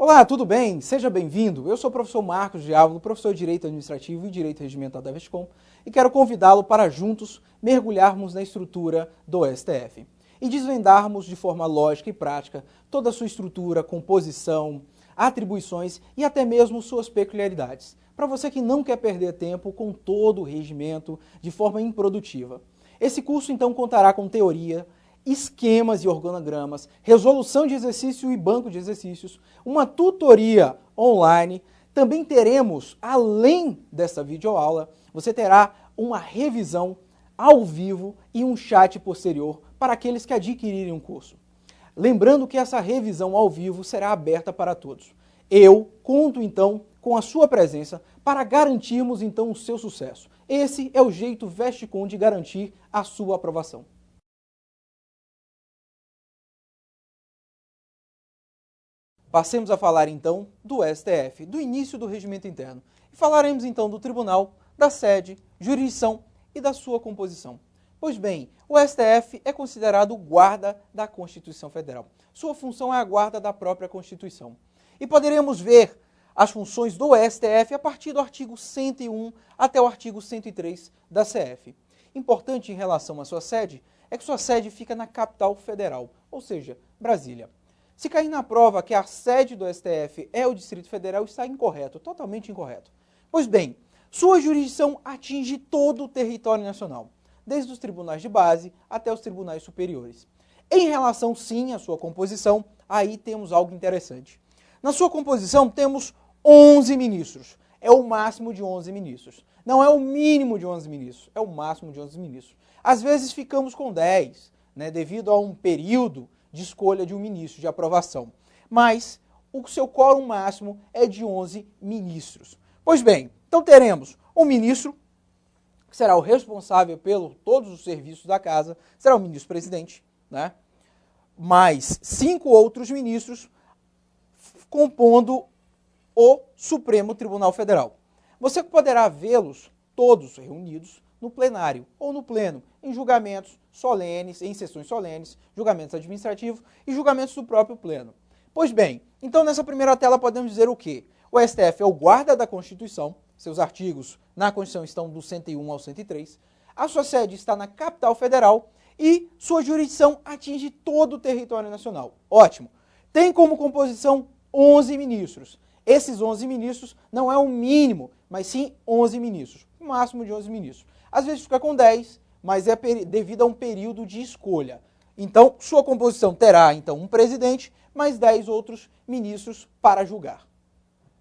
Olá, tudo bem? Seja bem-vindo. Eu sou o professor Marcos Diávolo, professor de Direito Administrativo e Direito Regimental da Vestcom, e quero convidá-lo para juntos mergulharmos na estrutura do STF e desvendarmos de forma lógica e prática toda a sua estrutura, composição, atribuições e até mesmo suas peculiaridades, para você que não quer perder tempo com todo o regimento de forma improdutiva. Esse curso, então, contará com teoria, esquemas e organogramas, resolução de exercício e banco de exercícios, uma tutoria online. Também teremos, além dessa videoaula, você terá uma revisão ao vivo e um chat posterior para aqueles que adquirirem o curso. Lembrando que essa revisão ao vivo será aberta para todos. Eu conto então com a sua presença para garantirmos então o seu sucesso. Esse é o jeito Vestcom de garantir a sua aprovação. Passemos a falar então do STF, do início do regimento interno. E falaremos então do tribunal, da sede, jurisdição e da sua composição. Pois bem, o STF é considerado o guarda da Constituição Federal. Sua função é a guarda da própria Constituição. E poderemos ver as funções do STF a partir do artigo 101 até o artigo 103 da CF. Importante em relação à sua sede é que sua sede fica na capital federal, ou seja, Brasília. Se cair na prova que a sede do STF é o Distrito Federal, está incorreto, totalmente incorreto. Pois bem, sua jurisdição atinge todo o território nacional, desde os tribunais de base até os tribunais superiores. Em relação, sim, à sua composição, aí temos algo interessante. Na sua composição temos 11 ministros, é o máximo de 11 ministros. Não é o mínimo de 11 ministros, é o máximo de 11 ministros. Às vezes ficamos com 10, devido a um período de escolha de um ministro, de aprovação. Mas o seu quórum máximo é de 11 ministros. Pois bem, então teremos um ministro, que será o responsável por todos os serviços da casa, será o ministro-presidente, mais 5 outros ministros compondo o Supremo Tribunal Federal. Você poderá vê-los todos reunidos no plenário ou no pleno, em julgamentos solenes, em sessões solenes, julgamentos administrativos e julgamentos do próprio pleno. Pois bem, então nessa primeira tela podemos dizer o quê? O STF é o guarda da Constituição, seus artigos na Constituição estão do 101 ao 103, a sua sede está na capital federal e sua jurisdição atinge todo o território nacional. Ótimo! Tem como composição 11 ministros. Esses 11 ministros não é o mínimo, mas sim 11 ministros, o máximo de 11 ministros. Às vezes fica com 10, mas é devido a um período de escolha. Então, sua composição terá, então, um presidente, mais 10 outros ministros para julgar.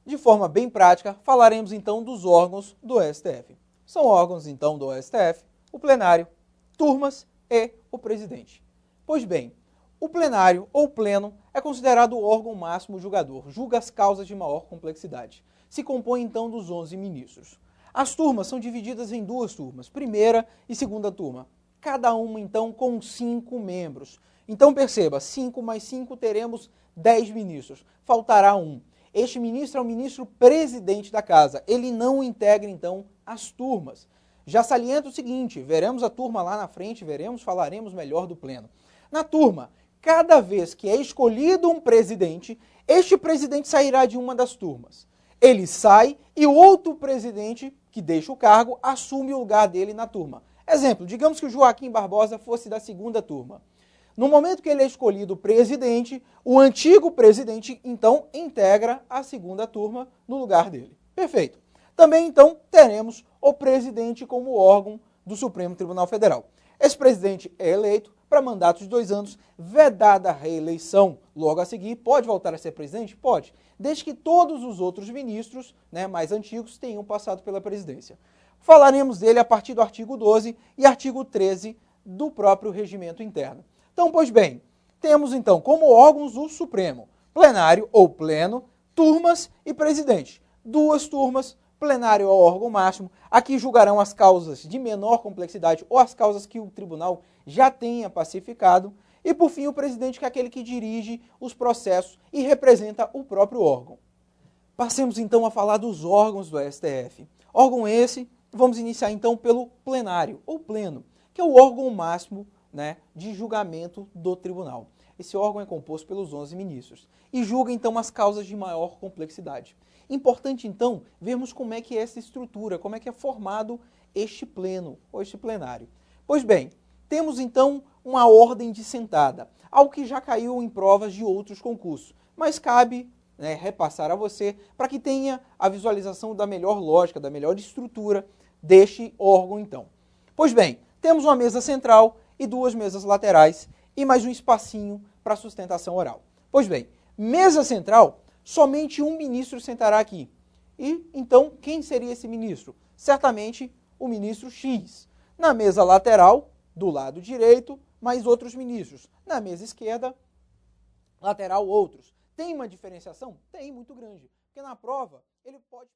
De forma bem prática, falaremos, então, dos órgãos do STF. São órgãos, então, do STF, o plenário, turmas e o presidente. Pois bem, o plenário ou pleno é considerado o órgão máximo julgador, julga as causas de maior complexidade. Se compõe, então, dos 11 ministros. As turmas são divididas em duas turmas, primeira e segunda turma. Cada uma, então, com 5 membros. Então, perceba, 5 mais 5 teremos 10 ministros. Faltará um. Este ministro é o ministro presidente da casa. Ele não integra, então, as turmas. Já saliento o seguinte, veremos a turma lá na frente, falaremos melhor do pleno. Na turma, cada vez que é escolhido um presidente, este presidente sairá de uma das turmas. Ele sai e o outro presidente, que deixa o cargo, assume o lugar dele na turma. Exemplo, digamos que o Joaquim Barbosa fosse da segunda turma. No momento que ele é escolhido presidente, o antigo presidente, então, integra a segunda turma no lugar dele. Perfeito. Também, então, teremos o presidente como órgão do Supremo Tribunal Federal. Esse presidente é eleito para mandato de 2 anos, vedada a reeleição logo a seguir. Pode voltar a ser presidente? Pode, desde que todos os outros ministros, mais antigos, tenham passado pela presidência. Falaremos dele a partir do artigo 12 e artigo 13 do próprio regimento interno. Então, pois bem, temos então como órgãos o Supremo, plenário ou pleno, turmas e presidente. 2 turmas, plenário é o órgão máximo, aqui julgarão as causas de menor complexidade ou as causas que o tribunal já tenha pacificado, e por fim o presidente, que é aquele que dirige os processos e representa o próprio órgão. Passemos então a falar dos órgãos do STF. Órgão esse, vamos iniciar então pelo plenário ou pleno, que é o órgão máximo de julgamento do tribunal. Esse órgão é composto pelos 11 ministros e julga, então, as causas de maior complexidade. Importante, então, vermos como é que é essa estrutura, como é que é formado este pleno, ou este plenário. Pois bem, temos, então, uma ordem dissentada, algo que já caiu em provas de outros concursos, mas cabe repassar a você para que tenha a visualização da melhor lógica, da melhor estrutura deste órgão, então. Pois bem, temos uma mesa central e duas mesas laterais e mais um espacinho para sustentação oral. Pois bem, mesa central, somente um ministro sentará aqui. E, então, quem seria esse ministro? Certamente o ministro X. Na mesa lateral, do lado direito, mais outros ministros. Na mesa esquerda, lateral, outros. Tem uma diferenciação? Tem, muito grande. Porque na prova, ele pode...